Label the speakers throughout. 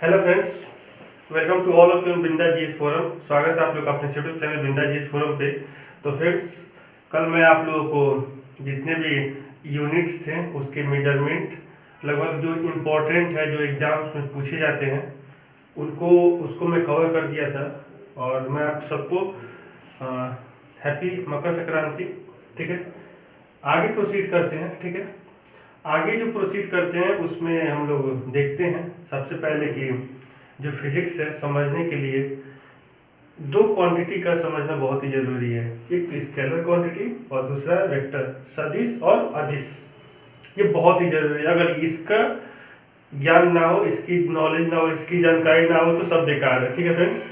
Speaker 1: Hello friends, welcome to all of you Binda GS forum. स्वागत है आप लोग अपने YouTube channel Binda GS forum पे। तो फ्रेंड्स, कल मैं आप लोगों को जितने भी यूनिट्स थे उसके मेजरमेंट, लगभग जो इम्पोर्टेंट है, जो एग्जाम्स में पूछे जाते हैं, उनको उसको मैं कवर कर दिया था। और मैं आप सबको हैप्पी मकर संक्रांति। ठीक है, आगे प्रोसीड करते हैं। ठीक है, आगे जो प्रोसीड करते हैं उसमें हम लोग देखते हैं सबसे पहले कि जो फिजिक्स है, समझने के लिए दो क्वांटिटी का समझना बहुत ही जरूरी है। एक तो स्केलर क्वांटिटी और दूसरा वेक्टर, सदिश और अदिश। ये बहुत ही जरूरी है। अगर इसका ज्ञान ना हो, इसकी नॉलेज ना हो, इसकी जानकारी ना हो तो सब बेकार है। ठीक है फ्रेंड्स,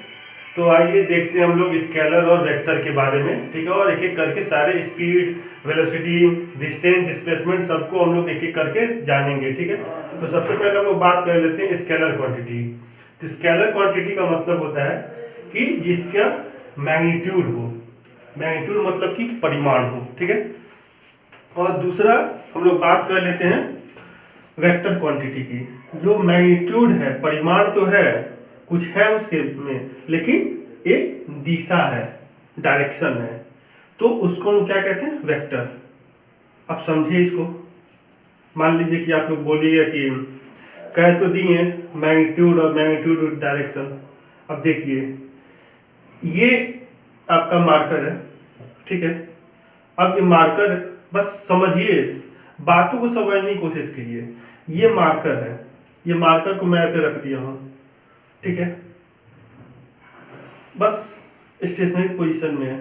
Speaker 1: तो आइए देखते हैं हम लोग स्केलर और वेक्टर के बारे में। ठीक है, और एक एक करके सारे स्पीड, वेलोसिटी, डिस्टेंस, डिस्प्लेसमेंट सबको हम लोग एक एक करके जानेंगे। ठीक है, तो सबसे पहले हम लोग बात कर लेते हैं स्केलर क्वांटिटी। तो स्केलर क्वांटिटी का मतलब होता है कि जिसका मैग्नीट्यूड हो। मैग्नीट्यूड मतलब कि परिमाण हो। ठीक है, और दूसरा हम लोग बात कर लेते हैं वेक्टर क्वांटिटी की। जो मैग्नीट्यूड है, परिमाण तो है, कुछ है उसके में, लेकिन एक दिशा है, डायरेक्शन है, तो उसको हम क्या कहते हैं? वेक्टर। अब समझिए इसको। मान लीजिए कि आप लोग बोलिएगा कि कह तो दिए मैग्नीट्यूड और मैग्नीट्यूड डायरेक्शन। अब देखिए, ये आपका मार्कर है। ठीक है, अब ये मार्कर, बस समझिए, बातों को समझने की कोशिश कीजिए। ये मार्कर है, ये मार्कर को मैं ऐसे रख दिया हूं। ठीक है, बस स्टेशनरी पोजीशन में है,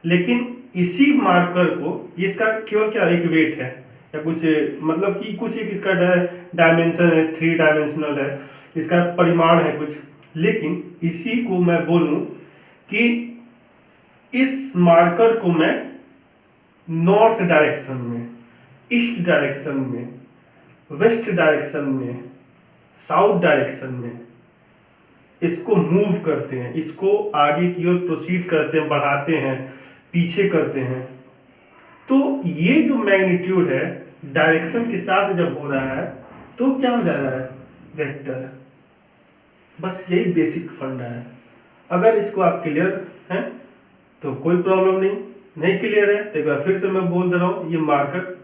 Speaker 1: लेकिन इसी मार्कर को, इसका केवल क्या एक वेट है या कुछ, मतलब कि कुछ एक इसका डायमेंशन है, 3 डायमेंशनल है, इसका परिमाण है कुछ। लेकिन इसी को मैं बोलूं कि इस मार्कर को मैं नॉर्थ डायरेक्शन में, ईस्ट डायरेक्शन में, वेस्ट डायरेक्शन में, साउथ डायरेक्शन में इसको मूव करते हैं, इसको आगे की ओर प्रोसीड करते हैं, बढ़ाते हैं, पीछे करते हैं। तो ये जो मैग्नीट्यूड है, डायरेक्शन के साथ जब हो रहा है तो क्या हो जा रहा है? वेक्टर। बस यही बेसिक फंडा है। अगर इसको आप क्लियर हैं तो कोई प्रॉब्लम नहीं, नहीं क्लियर है तो एक बार फिर से मैं बोल दे रहा हूं, ये मार्कर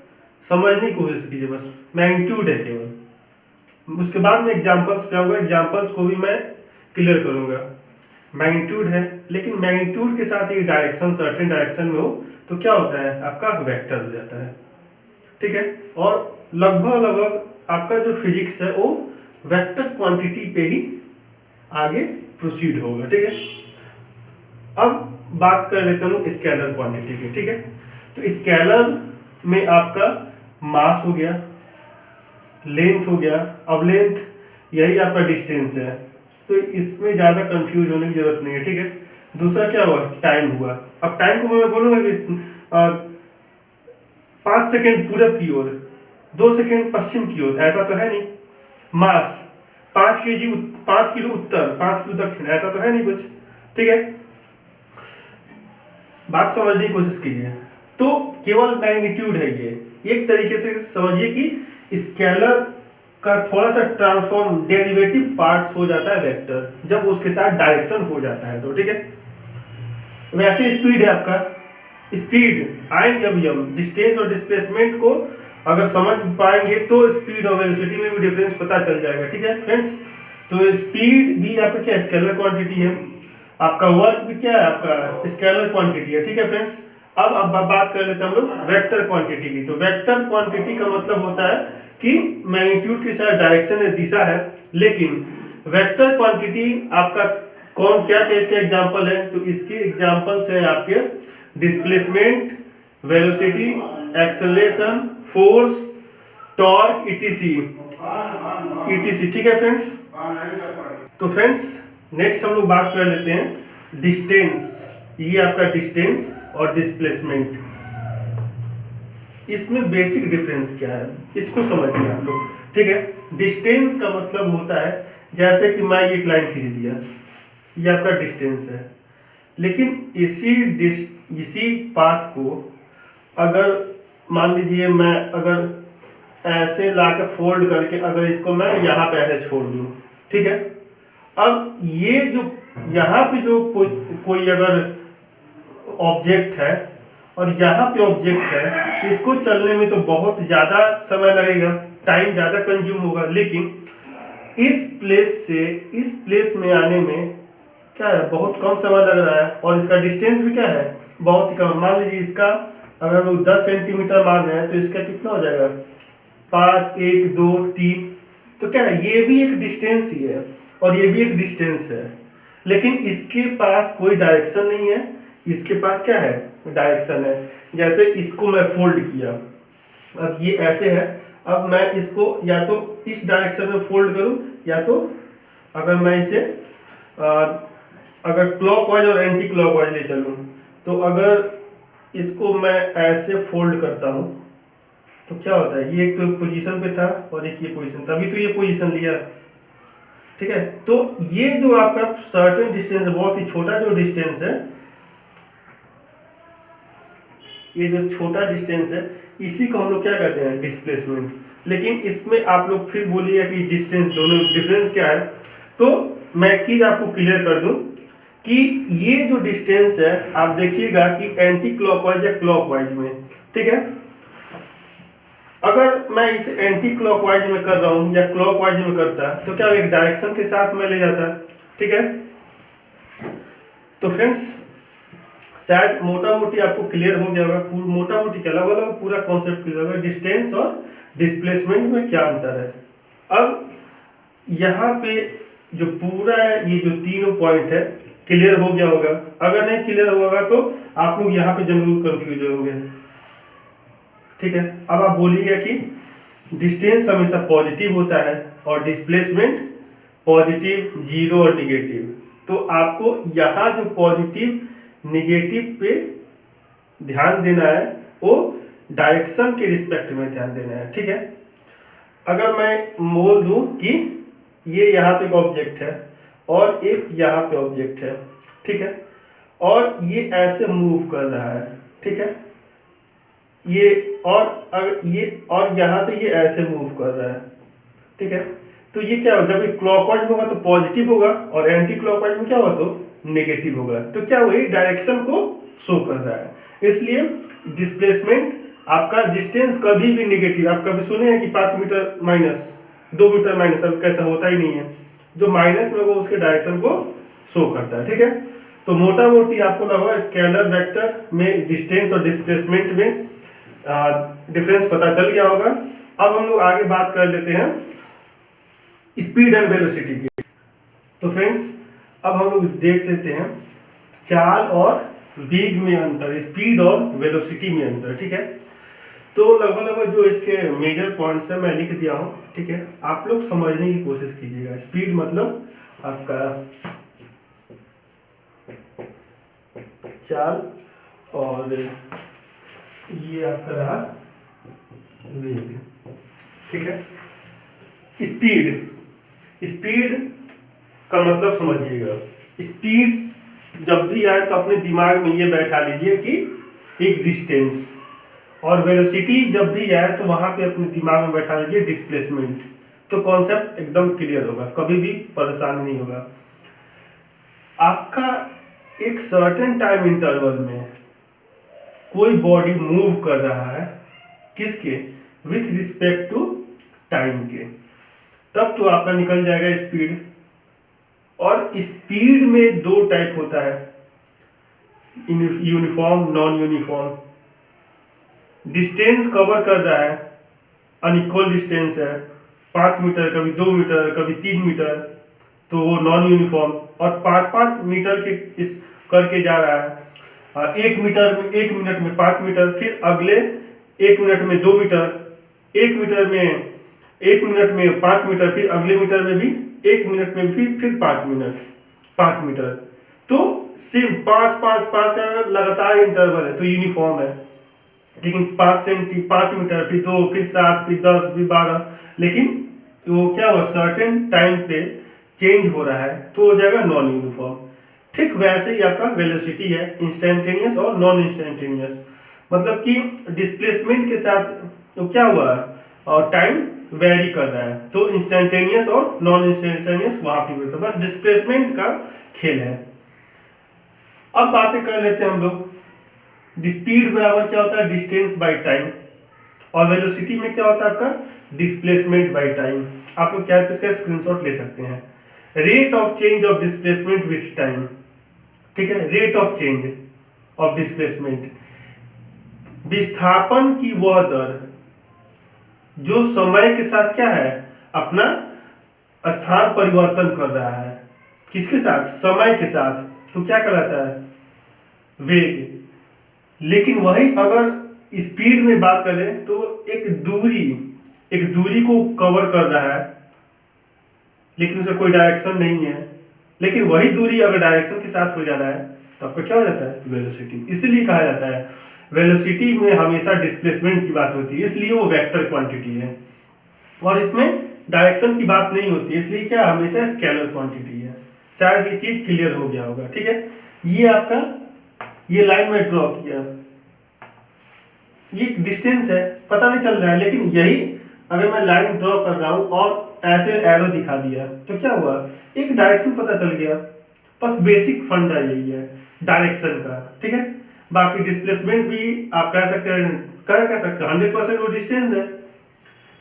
Speaker 1: समझने की कोशिश कीजिए। बस मैग्नीट्यूड है केवल। उसके बाद में एग्जांपल्स पे आऊंगा, एग्जांपल्स को भी मैं क्लियर करूंगा। मैग्नीट्यूड है, लेकिन मैग्नीट्यूड के साथ ये डायरेक्शन सर्टेन डायरेक्शन में हो तो क्या होता है? आपका वेक्टर हो जाता है। ठीक है, और लगभग लगभग आपका जो फिजिक्स है वो वेक्टर क्वांटिटी पे ही आगे प्रोसीड होगा। ठीक है, अब बात कर लेते हैं स्केलर क्वांटिटी की। ठीक है, तो स्केलर में आपका मास हो गया, लेंथ हो गया। अब लेंथ यही आपका डिस्टेंस है, तो इसमें ज्यादा कंफ्यूज होने की जरूरत नहीं है। ठीक है, दूसरा क्या हुआ? टाइम हुआ। अब टाइम को मैं बोलूंगा कि 5 सेकेंड पूरब की ओर, 2 सेकेंड पश्चिम की ओर, ऐसा तो है नहीं। मास 5 केजी, 5 किलो उत्तर, 5 किलो दक्षिण, ऐसा तो है नहीं कुछ। ठीक है, बात समझने की कोशिश कीजिए। तो केवल मैग्नीट्यूड है ये। एक तरीके से समझिए कि स्केलर का थोड़ा सा ट्रांसफॉर्म, डेरिवेटिव पार्ट्स हो जाता है वेक्टर, जब उसके साथ डायरेक्शन हो जाता है तो। ठीक है, वैसे स्पीड है आपका, स्पीड आएंगे अभी हम डिस्टेंस और डिस्प्लेसमेंट को अगर समझ पाएंगे तो स्पीड और वेलोसिटी में भी डिफरेंस पता चल जाएगा। ठीक है फ्रेंड्स, तो स्पीड भी आपका क्या स्केलर क्वांटिटी है, आपका वर्क भी क्या है? आपका स्केलर क्वांटिटी है। ठीक है फ्रेंड्स, अब बात कर लेते हैं हम लोग वेक्टर क्वांटिटी की। तो वेक्टर क्वांटिटी का मतलब होता है कि मैग्नीट्यूड के साथ डायरेक्शन है, दिशा है, लेकिन वेक्टर क्वांटिटी आपका कौन, क्या क्या इसके एग्जांपल है? तो इसके एग्जांपल्स है आपके displacement, velocity, acceleration, force, torque, etc etc. ठीक है फ्रेंड्स, तो फ्रेंड्स नेक्स्ट हम लोग बात कर लेते हैं डिस्टेंस। ये आपका डिस्टेंस और डिस्प्लेसमेंट, इसमें बेसिक डिफरेंस क्या है इसको समझिए आप लोग। ठीक है, डिस्टेंस का मतलब होता है, जैसे कि मैं एक लाइन खींच दिया, ये आपका डिस्टेंस है, लेकिन इसी पाथ को अगर मान लीजिए मैं अगर ऐसे लाकर फोल्ड करके अगर इसको मैं यहाँ पे ऐसे छोड़ दूँ, ठीक है। अब ये जो यहाँ पे जो कोई अगर ऑब्जेक्ट है और यहाँ पे ऑब्जेक्ट है, इसको चलने में तो बहुत ज़्यादा समय लगेगा, टाइम ज़्यादा कंज्यूम होगा, लेकिन इस प्लेस से इस प्लेस में आने में क्या है, बहुत कम समय लग रहा है और इसका डिस्टेंस भी क्या है, बहुत ही कम। मान लीजिए इसका अगर लोग 10 सेंटीमीटर मान रहे हैं तो इसका कितना हो जाएगा, 5, 1, 2, 3। तो क्या है, ये भी एक डिस्टेंस ही है और ये भी एक डिस्टेंस है, लेकिन इसके पास कोई डायरेक्शन नहीं है, इसके पास क्या है, डायरेक्शन है। जैसे इसको मैं फोल्ड किया, अब ये ऐसे है, अब मैं इसको या तो इस डायरेक्शन में फोल्ड करूं या तो अगर मैं इसे अगर क्लॉकवाइज और एंटी क्लॉकवाइज ले चलूं, तो अगर इसको मैं ऐसे फोल्ड करता हूं तो क्या होता है, ये एक तो पोजीशन पे था और एक ये पोजीशन, तभी तो ये पोजीशन लिया, ठीक है। तो ये जो आपका सर्टेन डिस्टेंस है, बहुत ही छोटा जो डिस्टेंस है, ये जो छोटा डिस्टेंस है, इसी को हम लोग क्या कहते हैं, डिस्प्लेसमेंट। लेकिन इसमें आप लोग फिर बोलिएगा कि डिस्टेंस दोनों डिफरेंस क्या है, तो मैं एक चीज आपको क्लियर कर दूं कि ये जो डिस्टेंस है, आप देखिएगा कि एंटी क्लॉकवाइज या क्लॉकवाइज में, ठीक है। अगर मैं इसे एंटी क्लॉकवाइज में कर रहा हूं या क्लॉकवाइज में करता तो क्या एक डायरेक्शन के साथ मैं ले जाता, ठीक है। तो फ्रेंड्स शायद मोटा मोटी आपको क्लियर हो गया होगा, मोटा मोटी क्या लगा पूरा कॉन्सेप्ट क्लियर होगा, डिस्टेंस और डिस्प्लेसमेंट में क्या अंतर है। अब यहाँ पे जो पूरा है, ये जो तीनों पॉइंट है, क्लियर हो गया होगा। अगर नहीं क्लियर होगा तो आप लोग यहाँ पे जरूर कंफ्यूज होंगे, ठीक है। अब आप बोलिएगा कि डिस्टेंस हमेशा पॉजिटिव होता है और डिस्प्लेसमेंट पॉजिटिव, जीरो और निगेटिव। तो आपको यहाँ जो पॉजिटिव निगेटिव पे ध्यान देना है, वो डायरेक्शन के रिस्पेक्ट में ध्यान देना है, ठीक है। अगर मैं बोल दूं कि ये यहाँ पे एक ऑब्जेक्ट है और एक यहाँ पे ऑब्जेक्ट है, ठीक है, और ये ऐसे मूव कर रहा है, ठीक है, ये और अगर ये और यहाँ से ये ऐसे मूव कर रहा है, ठीक है। तो ये क्या होगा, जब ये क्लॉकवाइज होगा तो पॉजिटिव होगा और एंटी क्लॉकवाइज में क्या होगा, तो नेगेटिव होगा। तो क्या वही डायरेक्शन को शो कर रहा है। इसलिए डिस्प्लेसमेंट आपका डिस्टेंस कभी भी नेगेटिव, आप कभी सुने हैं कि 5 मीटर माइनस, 2 मीटर माइनस, अब कैसा होता ही नहीं है। जो माइनस में होगा उसके डायरेक्शन को शो करता है, ठीक है। तो मोटा मोटी आपको लगा स्केलर वेक्टर में डिस्टेंस और डिस्प्लेसमेंट में डिफरेंस पता चल गया होगा। अब हम लोग आगे बात कर लेते हैं स्पीड एंड वेलोसिटी की। तो फ्रेंड्स अब हम लोग देख लेते हैं चाल और वेग में अंतर, स्पीड और वेलोसिटी में अंतर, ठीक है। तो लगभग जो इसके मेजर पॉइंट्स है मैं लिख दिया हूं, ठीक है। आप लोग समझने की कोशिश कीजिएगा। स्पीड मतलब आपका चाल और ये आपका रहा वेग, ठीक है। स्पीड का मतलब समझिएगा। स्पीड जब भी आए तो अपने दिमाग में ये बैठा लीजिए कि एक डिस्टेंस, और वेलोसिटी जब भी आए तो वहां पे अपने दिमाग में बैठा लीजिए डिस्प्लेसमेंट। तो कॉन्सेप्ट एकदम क्लियर होगा, कभी भी परेशानी नहीं होगा। आपका एक सर्टेन टाइम इंटरवल में कोई बॉडी मूव कर रहा है, किसके, विथ रिस्पेक्ट टू टाइम के, तब तो आपका निकल जाएगा स्पीड। और स्पीड में दो टाइप होता है, uniform, non uniform. Distance cover कर रहा है, अनइक्वल डिस्टेंस है, 5 मीटर, कभी 2 मीटर, कभी 3 मीटर, तो वो नॉन यूनिफॉर्म। और 5-5 मीटर के इस करके जा रहा है, 1 मीटर में 1 मिनट में 5 मीटर, फिर अगले 1 मिनट में 2 मीटर, 1 मीटर में 1 मिनट में 5 मीटर, फिर अगले मीटर में भी 1 मिनट में भी फिर 5 मीटर। तो सिर्फ 5-5-5 का लगातार इंटरवल है तो यूनिफॉर्म है। लेकिन 5 मीटर, फिर 2, फिर 7, फिर 10, फिर 12, लेकिन वो क्या हुआ, सर्टेन टाइम पे चेंज हो रहा है तो हो जाएगा नॉन यूनिफॉर्म। ठीक वैसे ही आपका वेलोसिटी है, इंस्टेंटेनियस और नॉन इंस्टेंटेनियस। मतलब कि डिस्प्लेसमेंट के साथ तो क्या हुआ, और टाइम वेरी कर रहा है, तो इंस्टेंटेनियस और नॉन इंस्टेंटेनियस वहां पे होता है, बस डिस्प्लेसमेंट का खेल है। अब बातें कर लेते हैं हम लोग। स्पीड बराबर क्या होता है, डिस्टेंस बाय टाइम, और वेलोसिटी में क्या होता है आपका, डिस्प्लेसमेंट बाय टाइम। आप लोग चाहे तो इसका स्क्रीनशॉट ले सकते हैं। Rate of change of displacement with time, ठीक है, rate of change of displacement, विस्थापन की वह दर जो समय के साथ क्या है, अपना स्थान परिवर्तन कर रहा है। किसके साथ, समय के साथ, तो क्या कहलाता है, वेग। लेकिन वही अगर स्पीड में बात करें तो एक दूरी को कवर कर रहा है, लेकिन उसका कोई डायरेक्शन नहीं है। लेकिन वही दूरी अगर डायरेक्शन के साथ हो जा रहा है तो आपका क्या हो जाता है, वेलोसिटी। इसलिए कहा जाता है वेलोसिटी में हमेशा डिस्प्लेसमेंट की बात होती है, इसलिए वो वेक्टर क्वांटिटी है, और इसमें डायरेक्शन की बात नहीं होती, इसलिए क्या हमेशा स्केलर क्वांटिटी है। शायद ये चीज क्लियर हो गया होगा, ठीक है। ये आपका, ये लाइन में ड्रॉ किया, ये डिस्टेंस है, पता नहीं चल रहा है, लेकिन यही अगर मैं लाइन ड्रॉ कर रहा हूं और ऐसे एरो दिखा दिया तो क्या हुआ, एक डायरेक्शन पता चल गया। बस बेसिक फंडा यही है डायरेक्शन का, ठीक है। बाकी डिस्प्लेसमेंट भी आप कह सकते हैं, 100% वो डिस्टेंस है,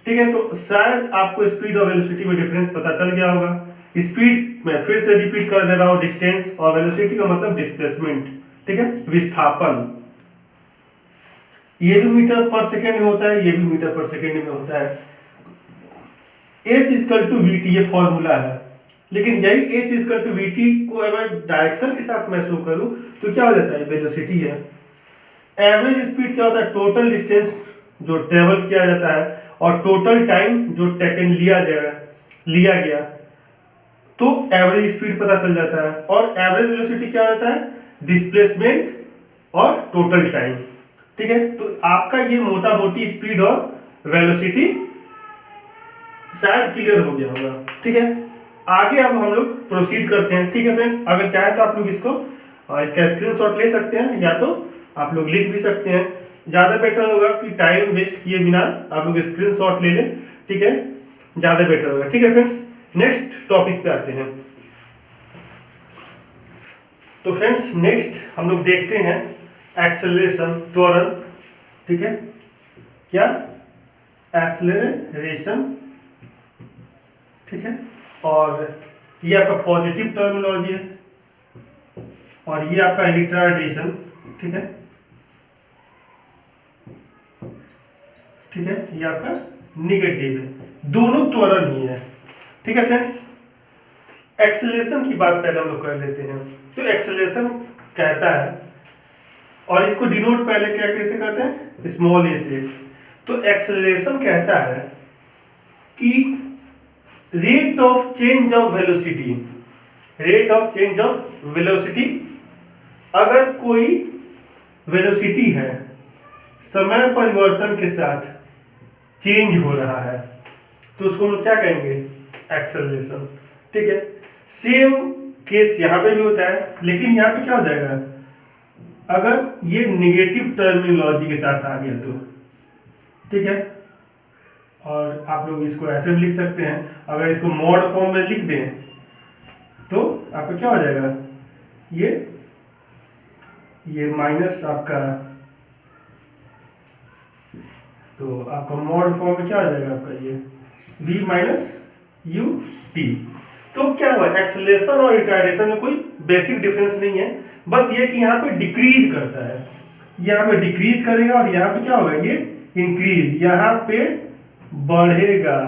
Speaker 1: ठीक है। तो शायद आपको स्पीड और वेलोसिटी में डिफरेंस पता चल गया होगा। स्पीड में फिर से रिपीट कर दे रहा हूं, डिस्टेंस, और वेलोसिटी का मतलब डिस्प्लेसमेंट, ठीक है, विस्थापन। ये भी मीटर पर सेकेंड में होता है, ये भी मीटर पर सेकेंड में होता है। S equal to V T, ये फॉर्मूला है, लेकिन यही S equal to V T को अगर डायरेक्शन के साथ मैं शो करूं तो क्या हो जाता है, वेलोसिटी है। एवरेज स्पीड क्या होता है, टोटल डिस्टेंस जो ट्रेवल किया जाता है और टोटल टाइम जो टेकन लिया गया, तो एवरेज स्पीड पता चल जाता है। और एवरेज वेलोसिटी क्या होता है, डिस्प्लेसमेंट और टोटल टाइम, ठीक है। तो आपका ये मोटा मोटी स्पीड और वेलोसिटी शायद क्लियर हो गया होगा, ठीक है। आगे अब हम लोग प्रोसीड करते हैं, ठीक है फ्रेंड्स। अगर चाहे तो आप लोग इसका स्क्रीनशॉट ले सकते हैं, या तो आप लोग लिख भी सकते हैं। ज्यादा बेटर होगा कि टाइम वेस्ट किए बिना आप लोग स्क्रीनशॉट ले लें, ठीक है, ज्यादा बेटर होगा, ठीक है फ्रेंड्स। नेक्स्ट टॉपिक पे आते हैं। तो फ्रेंड्स नेक्स्ट हम लोग देखते हैं एक्सेलरेशन, त्वरण, ठीक है, क्या, एक्सेलरेशन, ठीक है। और ये आपका पॉजिटिव टर्मिनोलॉजी है, और ये आपका रिटार्डेशन, ठीक है, ठीक है, ये आपका निगेटिव है। दोनों त्वरण ही है, ठीक है फ्रेंड्स। एक्सेलरेशन की बात पहले हम लोग कर लेते हैं। तो एक्सेलरेशन कहता है, और इसको डिनोट पहले क्या कैसे करते हैं, स्मॉल ए से। तो एक्सेलरेशन कहता है कि rate of change of velocity, rate of change of velocity, अगर कोई वेलोसिटी है समय परिवर्तन के साथ चेंज हो रहा है तो उसको हम क्या कहेंगे, एक्सेलरेशन, ठीक है। सेम केस यहां पे भी होता है, लेकिन यहां पे क्या हो जाएगा, अगर ये निगेटिव टर्मिनोलॉजी के साथ आ गया तो, ठीक है। और आप लोग इसको ऐसे भी लिख सकते हैं, अगर इसको मॉड फॉर्म में लिख दें तो आपका क्या हो जाएगा, ये माइनस आपका, तो आपका मॉड फॉर्म में क्या हो जाएगा आपका, ये v माइनस यू टी। तो क्या हुआ, एक्सेलरेशन और रिटार्डेशन में कोई बेसिक डिफरेंस नहीं है, बस ये कि यहाँ पे डिक्रीज करता है, यहाँ पे डिक्रीज करेगा, और यहाँ पे क्या होगा, ये इंक्रीज, यहाँ पे बढ़ेगा,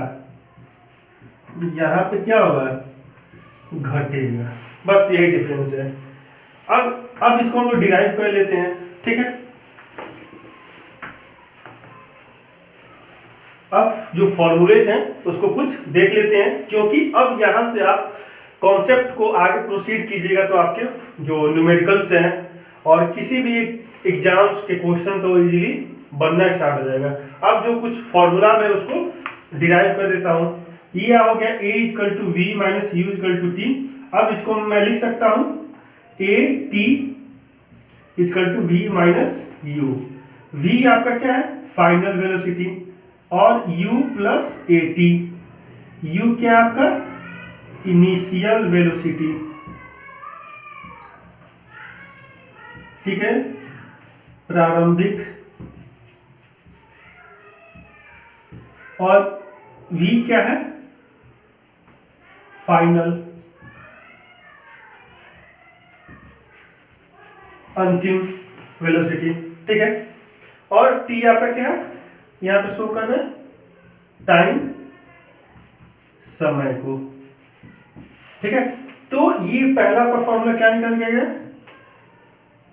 Speaker 1: यहाँ पे क्या होगा, घटेगा, बस यही डिफरेंस है। अब इसको हम लोग डिराइव कर लेते हैं, ठीक है। अब जो फॉर्मूलेज हैं उसको कुछ देख लेते हैं, क्योंकि अब यहां से आप कॉन्सेप्ट को आगे प्रोसीड कीजिएगा तो आपके जो न्यूमेरिकल्स हैं और किसी भी एग्जाम्स के क्वेश्चंस वो इजीली बनना स्टार्ट हो जाएगा। अब जो कुछ फॉर्मूला मैं उसको डिराइव कर देता हूं। ये हो गया a equal to V minus U equal to T. अब इसको मैं लिख सकता हूं a t equal to V minus U. v आपका क्या है, फाइनल वेलोसिटी, और u प्लस ए टी। u क्या आपका इनिशियल वेलोसिटी, ठीक है, प्रारंभिक, और v क्या है फाइनल, अंतिम वेलोसिटी, ठीक है। और t आपका क्या है, यहां पे शो कर रहे हैं टाइम, समय को, ठीक है। तो ये पहला आपका फॉर्मूला क्या निकल गया,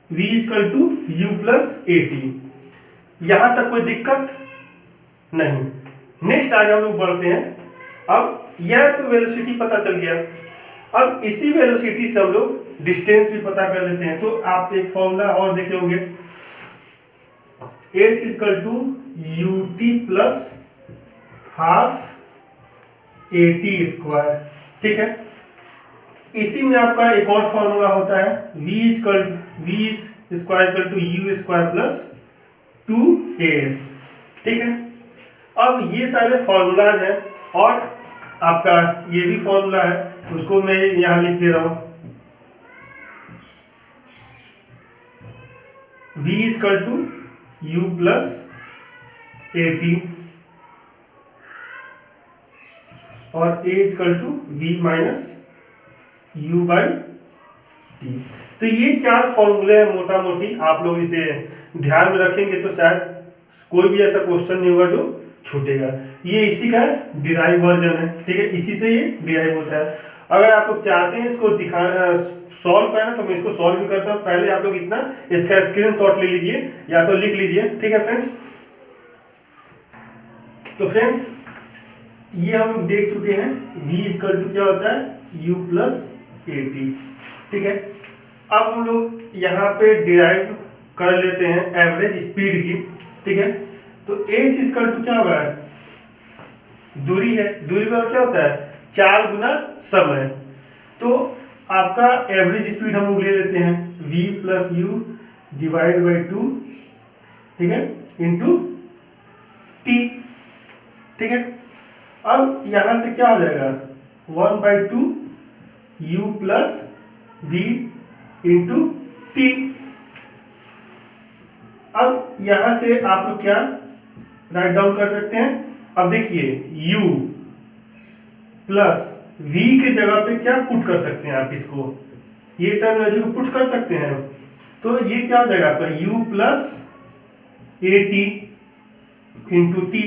Speaker 1: v equal to you plus A T. यहां तक कोई दिक्कत नहीं। नेक्स्ट आगे हम लोग बढ़ते हैं। अब यह तो वेलोसिटी पता चल गया, अब इसी वेलोसिटी से हम लोग डिस्टेंस भी पता कर लेते हैं। तो आप एक फॉर्मूला और देखे होंगे, S equal to U T plus half A T square, ठीक है। इसी में आपका एक और फॉर्मूला होता है v square equal to u square plus 2as, ठीक है। अब ये सारे फॉर्मूलाज हैं और आपका ये भी फॉर्मूला है, उसको मैं यहां लिख दे रहा हूं, v equal to you plus A t और a equal to v minus u by t. तो ये चार फॉर्मूले हैं मोटा मोटी, आप लोग इसे ध्यान में रखेंगे तो शायद कोई भी ऐसा क्वेश्चन नहीं होगा जो छूटेगा। ये इसी का डिराइव वर्जन है, ठीक है, इसी से ये डिराइव होता है। अगर आप लोग चाहते हैं इसको सॉल्व करना तो मैं इसको सॉल्व भी करता हूँ। पहले आप लोग इतना इसका स्क्रीनशॉट ले लीजिए या तो लिख लीजिए, ठीक है फ्रेंड्स। तो फ्रेंड्स ये हम लोग देख चुके हैं v इक्वल टू क्या होता है u प्लस ए टी, ठीक है। अब हम लोग यहाँ पे डिराइव कर लेते हैं एवरेज स्पीड की, ठीक है। तो एस इक्वल टू क्या होगा, दूरी है, दूरी पर क्या होता है 4 गुना समय। तो आपका एवरेज स्पीड हम लोग ले लेते हैं v plus you divide by 2, ठीक है, इंटू टी, ठीक है। अब यहां से क्या हो जाएगा 1/2 u plus v into T. अब यहां से आप लोग क्या राइट डाउन कर सकते हैं, अब देखिए u प्लस v के जगह पे क्या पुट कर सकते हैं आप, इसको ये टर्मिनोलॉजी को पुट कर सकते हैं। तो ये क्या हो जाएगा आपका u plus A T into T,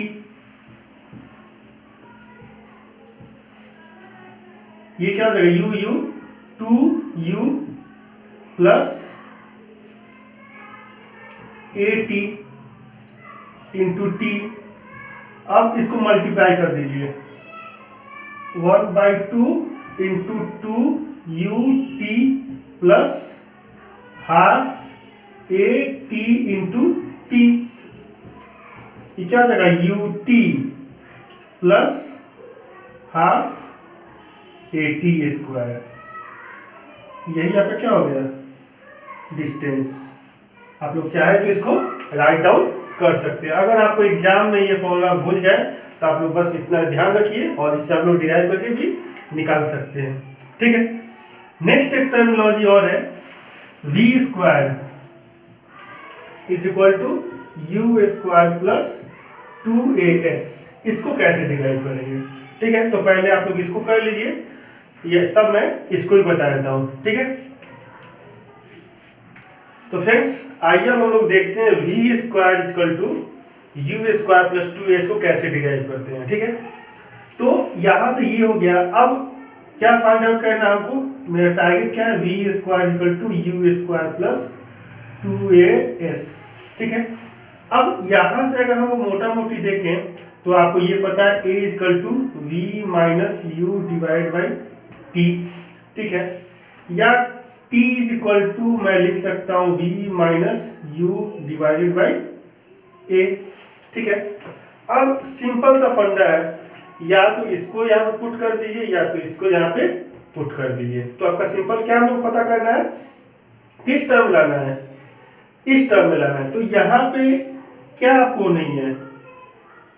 Speaker 1: ये क्या हो जाएगा u 2u plus A T into T. अब इसको मल्टीप्लाई कर दीजिए 1/2 into 2ut plus half A T into T. ये क्या हो जाएगा ut plus half A T square. यही आपका क्या हो गया डिस्टेंस। आप लोग चाहे तो इसको राइट डाउन कर सकते हैं। अगर आपको एग्जाम में ये फॉर्मूला भूल जाए तो आप लोग बस इतना ध्यान रखिए और इससे आप लोग डिराइव करके भी निकाल सकते हैं, ठीक है। नेक्स्ट एक टर्मिनोलॉजी और है v square is equal to u square plus 2as। इसको कैसे डिराइव करेंगे, ठीक है। तो पहले आप लोग इसको कर लीजिए, ये तब मैं इसको ही बता देता हूँ, ठीक है। तो फ्रेंड्स आइए हम लोग देखते हैं v square equal to u square plus 2as को कैसे डिराइव करते हैं, ठीक है। तो यहां से ये हो गया। अब क्या फाइंड आउट करना है हमको, मेरा टारगेट क्या है v square equal to u square plus 2as, ठीक है। अब यहां से अगर हम मोटा मोटी देखें तो आपको ये पता है a equal to v minus u divide by t, ठीक है। या t इज इक्वल टू मैं लिख सकता हूं v minus u divided by a, ठीक है। अब सिंपल सा फंडा है, या तो इसको यहाँ पे पुट कर दीजिए या तो इसको यहाँ पे पुट कर दीजिए। तो आपका सिंपल क्या हमको पता करना है, किस टर्म लाना है, इस टर्म में लाना है। तो यहाँ पे क्या आपको नहीं है,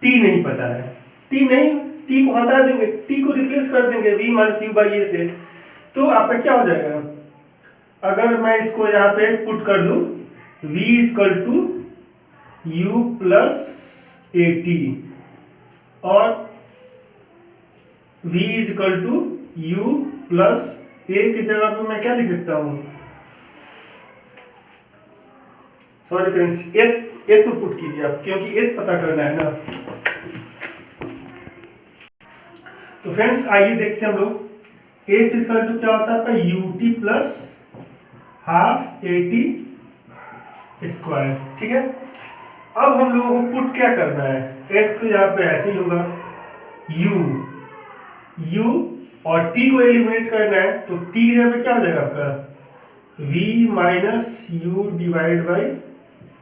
Speaker 1: टी नहीं पता है, टी नहीं, टी को हटा देंगे, टी को रिप्लेस कर देंगे v माइनस यू बाई ए से, तो आपका क्या हो जाएगा? अगर मैं इसको यहाँ पे पुट कर दूं v equal to you plus A t और v equal to you plus a की जगह पे मैं क्या लिख सकता हूँ? सॉरी फ्रेंड्स, एस में पुट कीजिए आप, क्योंकि एस पता करना है ना। तो फ्रेंड्स आइए देखते हैं हम लोग एस इक्वल टू क्या होता है आपका U T plus half A T square. ठीक है, अब हम लोगों को पुट क्या करना है? एस तो यहाँ पे ऐसे ही होगा, यू और टी को एलिमिनेट करना है, तो टी की जगह पे क्या हो जाएगा आपका? v minus u divide by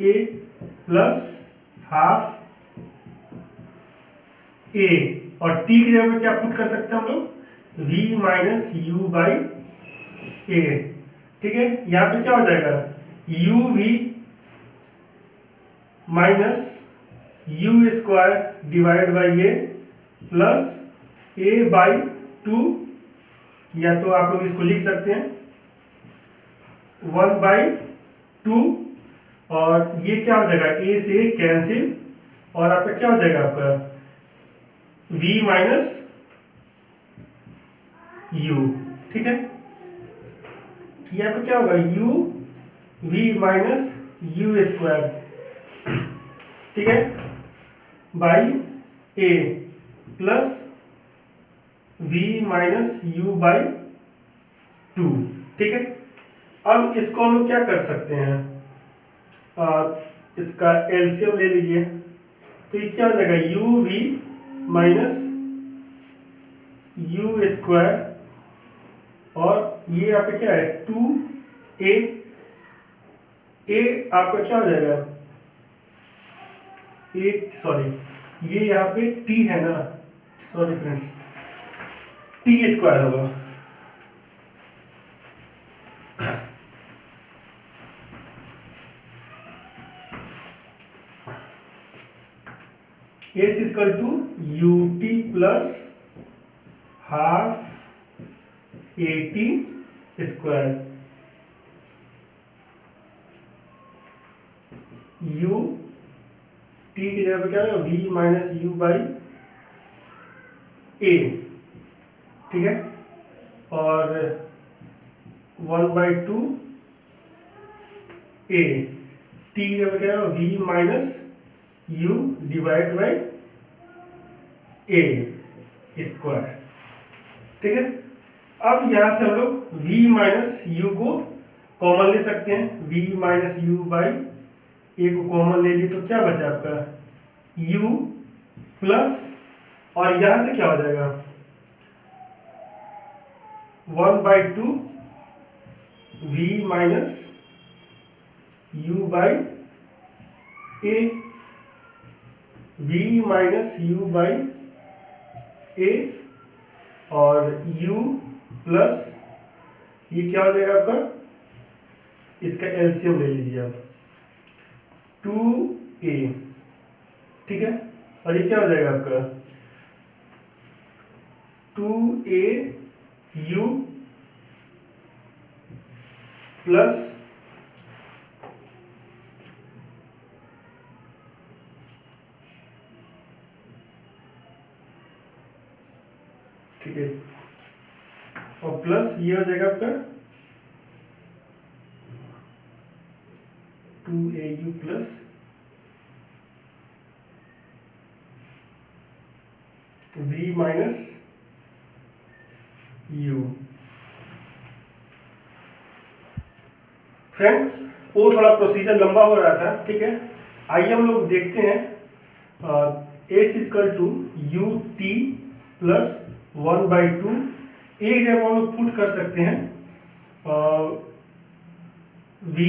Speaker 1: a plus half a, और टी की जगह पे क्या पुट कर सकते हैं हम लोग? v minus u by a. ठीक है, यहाँ पे क्या हो जाएगा? U v minus u square divide by a plus a by two, या तो आप लोग इसको लिख सकते हैं 1/2, और ये क्या हो जाएगा? ए से कैंसिल, और आपका क्या हो जाएगा? आपका v माइनस यू। ठीक है, ये आपका क्या होगा? u v minus u square, ठीक है, by a plus v minus u by two. ठीक है, अब इसको हम लोग क्या कर सकते हैं? इसका एलसीएम ले लीजिए, तो ये क्या हो जाएगा? U v minus u square, और ये यहाँ पे क्या है? 2a, ए आपका क्या हो जाएगा? सॉरी ये यहाँ पे t है ना, सॉरी फ्रेंड्स, टी स्क्वायर होगा। S equal to U T plus half A T square, u t की जगह पे क्या है? v minus u by a. ठीक है, और 1/2 ए, टी की जगह पे क्या है? v minus u divide by A square. ठीक है, अब यहां से हम लोग v माइनस यू को कॉमन ले सकते हैं, v माइनस यू बाई ए को कॉमन ले ली, तो क्या बचा आपका? u प्लस, और यहां से क्या हो जाएगा? 1/2 v minus u by a, v minus u by a, और u प्लस ये क्या हो जाएगा आपका? इसका एलसीएम ले लीजिए आप, 2a। ठीक है, और ये क्या हो जाएगा आपका? 2a u प्लस ठीक है, और प्लस ये हो जाएगा आपका 2au plus v minus u। Friends वो थोड़ा प्रोसीजर लंबा हो रहा था, ठीक है, आइए हम लोग देखते हैं। S equal to U T plus 1/2, एक जगह हम लोग पुट कर सकते हैं v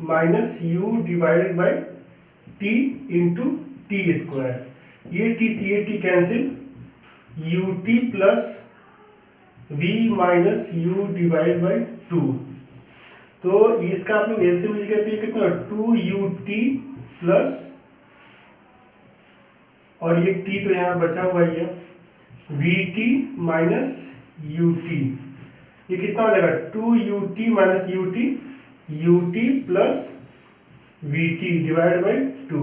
Speaker 1: minus u divided by t into t square, ये t c a t cancel, u T plus v minus u divide by 2, तो इसका आप लोग एलसीएम लीजिएगा तो ये कितना? 2ut प्लस और ये t तो यहाँ बचा हुआ ही है, we T minus U T, ये कितना हो जाएगा 2ut minus ut plus we T divide by 2,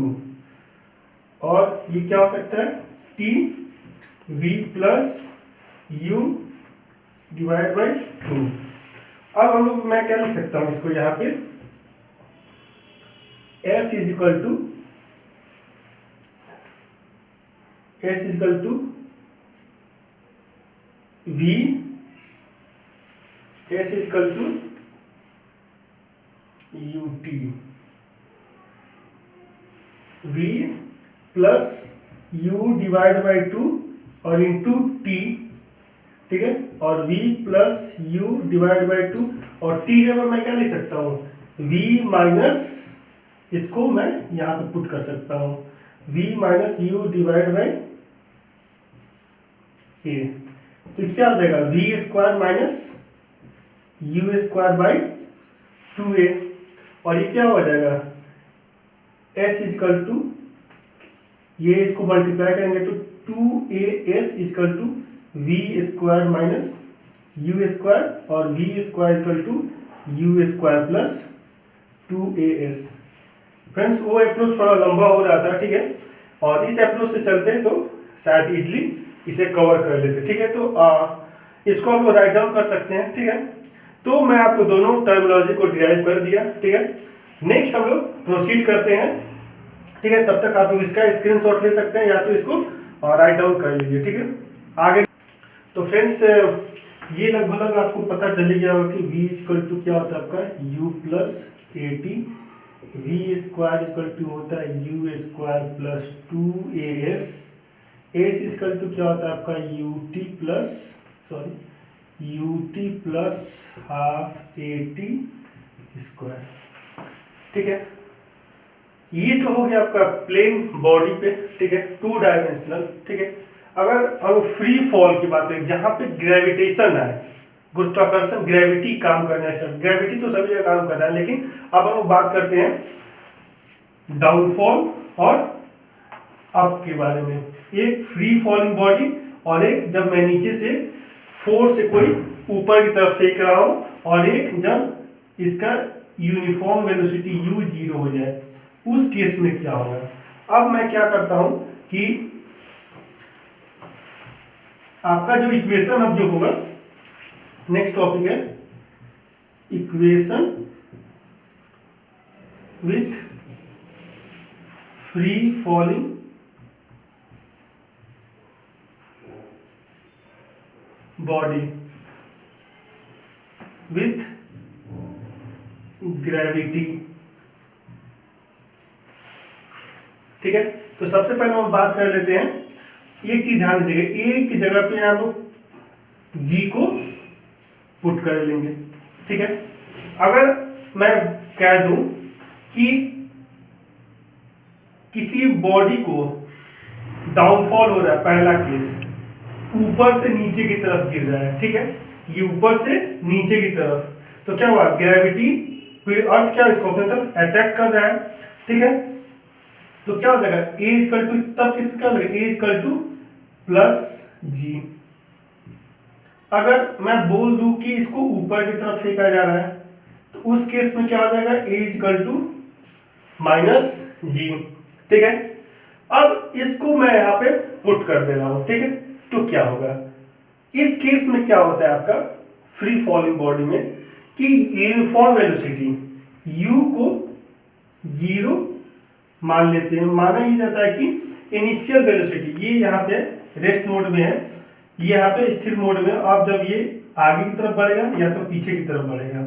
Speaker 1: और ये क्या हो सकता है t v plus u divide by 2। अब हम लोग, मैं क्या लिख सकता हूँ इसको यहाँ पे, s is equal to v, s is equal to ut, v plus u divide by 2 और इंटू t, ठीक है, और v plus u divide by 2 और t है मैं क्या लिख सकता हूँ v माइनस, इसको मैं यहाँ पे पुट कर सकता हूँ v minus u divide by a, तो क्या हो जाएगा v square minus u square by 2a, और ये क्या हो जाएगा s इजकल टू, ये इसको मल्टीप्लाई करेंगे तो 2as equal to v square minus u square, और v square equal to u square plus 2as। Friends वो अप्रोच थोड़ा लंबा हो रहा था, ठीक है, और इस अप्रोच से चलते तो शायद इजली इसे कवर कर लेते, ठीक है। तो इसको हम लोग राइट डाउन कर सकते हैं, ठीक है। तो मैं आपको दोनों टर्मिनोलॉजी को डिराइव कर दिया, ठीक है। नेक्स्ट हम लोग प्रोसीड करते हैं, ठीक है। तब तक आप लोग इसका स्क्रीनशॉट ले सकते हैं या तो इसको राइट डाउन कर लीजिए, ठीक है। आगे तो फ्रेंड्स ये लगभग आपको पता चल गया होगा कि v इक्वल टू क्या होता है आपका u plus A t, v square equal to होता है u square plus 2as, s equal to क्या होता है आपका ut plus half A T square, ठीक है। ये तो हो गया आपका प्लेन बॉडी पे, ठीक है, 2 डायमेंशनल, ठीक है। अगर हम फ्री फॉल की बात करें जहां पे ग्रेविटेशन है, गुरुत्वाकर्षण, ग्रेविटी काम करना है, ग्रेविटी तो सभी जगह काम कर रहा है, लेकिन अब हम बात करते हैं डाउनफॉल और अप के बारे में। एक फ्री फॉलिंग बॉडी और एक जब मैं नीचे से फोर्स से कोई ऊपर की तरफ फेंक रहा हूं, और एक जब इसका यूनिफॉर्म वेलोसिटी u 0 हो जाए, उस केस में क्या होगा। अब मैं क्या करता हूं कि आपका जो इक्वेशन अब जो होगा, नेक्स्ट टॉपिक है equation with free falling body with gravity, ठीक है। तो सबसे पहले हम बात कर लेते हैं, एक चीज ध्यान दीजिएगा, एक जगह पे आप लोग जी को पुट कर लेंगे, ठीक है। अगर मैं कह दूं कि किसी बॉडी को डाउनफॉल हो रहा है, पहला केस ऊपर से नीचे की तरफ गिर रहा है, ठीक है, ये ऊपर से नीचे की तरफ, तो क्या हुआ ग्रेविटी, अर्थ क्या इसको अपने तरफ अटैक कर रहा है, ठीक है। तो क्या हो जाएगा a इक्वल टू, तब किसका क्या हो जाएगा a इक्वल टू प्लस जी। अगर मैं बोल दूं कि इसको ऊपर की तरफ फेंका जा रहा है, तो उस केस में क्या हो जाएगा a इक्वल टू माइनस जी, ठीक है। अब इसको मैं यहाँ पे पुट कर दे रहा हूं, ठीक है। तो क्या होगा इस केस में, क्या होता है आपका फ्री फॉलिंग बॉडी में कि यूनिफॉर्म वेलोसिटी u को 0 मान लेते हैं। माना ही जाता है कि इनिशियल वेलोसिटी, ये यहाँ पे रेस्ट मोड में है, ये यहाँ पे स्थिर मोड में, अब जब ये आगे की तरफ बढ़ेगा या तो पीछे की तरफ बढ़ेगा,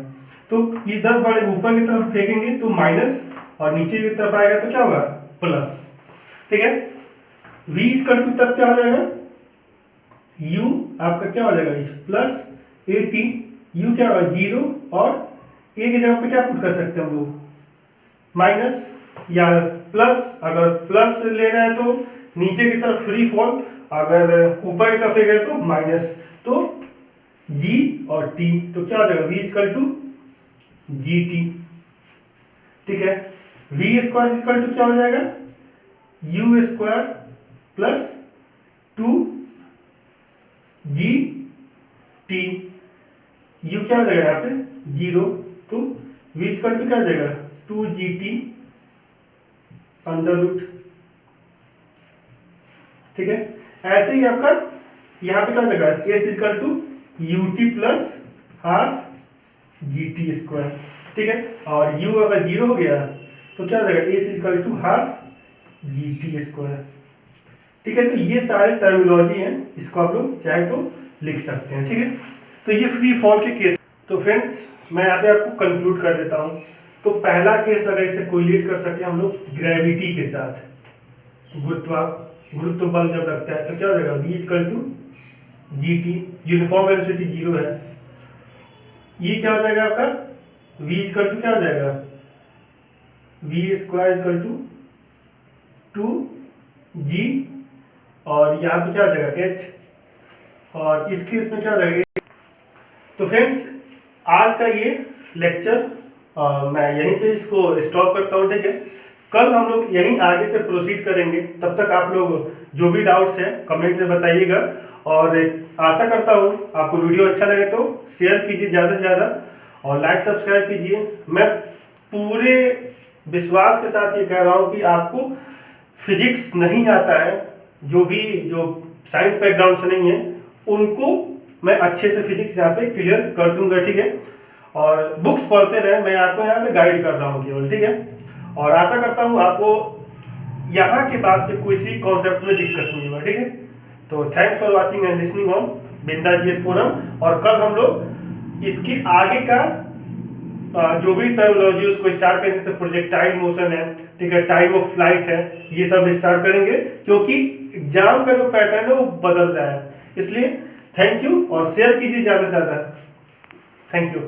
Speaker 1: तो इधर बढ़े ऊपर की तरफ फेंकेंगे तो माइनस, और नीचे की तरफ आएगा तो क्या होगा प्लस, ठीक है। v इक्वल टू तब क्या हो जाएगा u आपका क्या हो जाएगा प्लस ए टी, u क्या होगा 0, और a की जगह पे क्या पुट कर सकते हैं हम लोग माइनस या प्लस। अगर प्लस ले रहे हैं तो नीचे की तरफ फ्री फॉल, अगर ऊपर की तरफ ले गए तो माइनस, तो g और t, तो क्या हो जाएगा v equal to g t, ठीक है। v स्क्वायर इक्वल टू क्या हो जाएगा u square plus 2g t। u क्या हो जाएगा यहाँ पे 0, तो v इक्वल टू क्या हो जाएगा 2gt अंडर रूट। ठीक है, ऐसे ही आपका यहाँ पे क्या हो जाएगा s equal to ut plus half gt square. ठीक है, और u अगर 0 हो गया तो क्या हो जाएगा s equal to half gt square. ठीक है, तो ये सारे टर्मिनोलॉजी हैं, इसको आप लोग चाहे तो लिख सकते हैं। ठीक है, तो ये फ्री फॉल के केस। तो फ्रेंड्स मैं यहाँ पे आपको कंक्लूड कर देता हूँ। तो पहला केस अगर इसे कोरिलेट कर सके हम लोग ग्रेविटी के साथ, गुरुत्व बल जब लगता है तो क्या हो जाएगा v equal to g t, uniform velocity 0 है। ये क्या हो जाएगा आपका v इक्वल टू क्या हो जाएगा v square equal to 2g, और यहाँ पे क्या हो जाएगा h, और इस केस में क्या हो जाएगा। तो फ्रेंड्स आज का ये लेक्चर मैं यहीं पे इसको स्टॉप करता हूँ। ठीक है, कल हम लोग यहीं आगे से प्रोसीड करेंगे। तब तक आप लोग जो भी डाउट्स हैं कमेंट में बताइएगा, और आशा करता हूँ आपको वीडियो अच्छा लगे तो शेयर कीजिए ज़्यादा से ज़्यादा, और लाइक सब्सक्राइब कीजिए। मैं पूरे विश्वास के साथ ये कह रहा हूँ कि आपको फिजिक्स नहीं आता है, जो साइंस बैकग्राउंड से नहीं है उनको मैं अच्छे से फिजिक्स यहाँ पे क्लियर कर दूंगा। ठीक है, और बुक्स पढ़ते रहे, मैं आपको यहाँ पे गाइड कर रहा हूँ केवल। ठीक है, और आशा करता हूँ आपको यहाँ के बाद से किसी कॉन्सेप्ट में दिक्कत नहीं होगा। ठीक है, तो thanks for watching and listening on Binda GS forum. और कल हम लोग इसके आगे का जो भी टर्मिनोलॉजी उसको स्टार्ट करेंगे, जैसे प्रोजेक्टाइल मोशन है, ठीक है, टाइम ऑफ फ्लाइट है, ये सब स्टार्ट करेंगे, क्योंकि एग्जाम का जो पैटर्न है वो बदल रहा है। इसलिए थैंक यू, और शेयर कीजिए ज़्यादा से ज़्यादा। Thank you.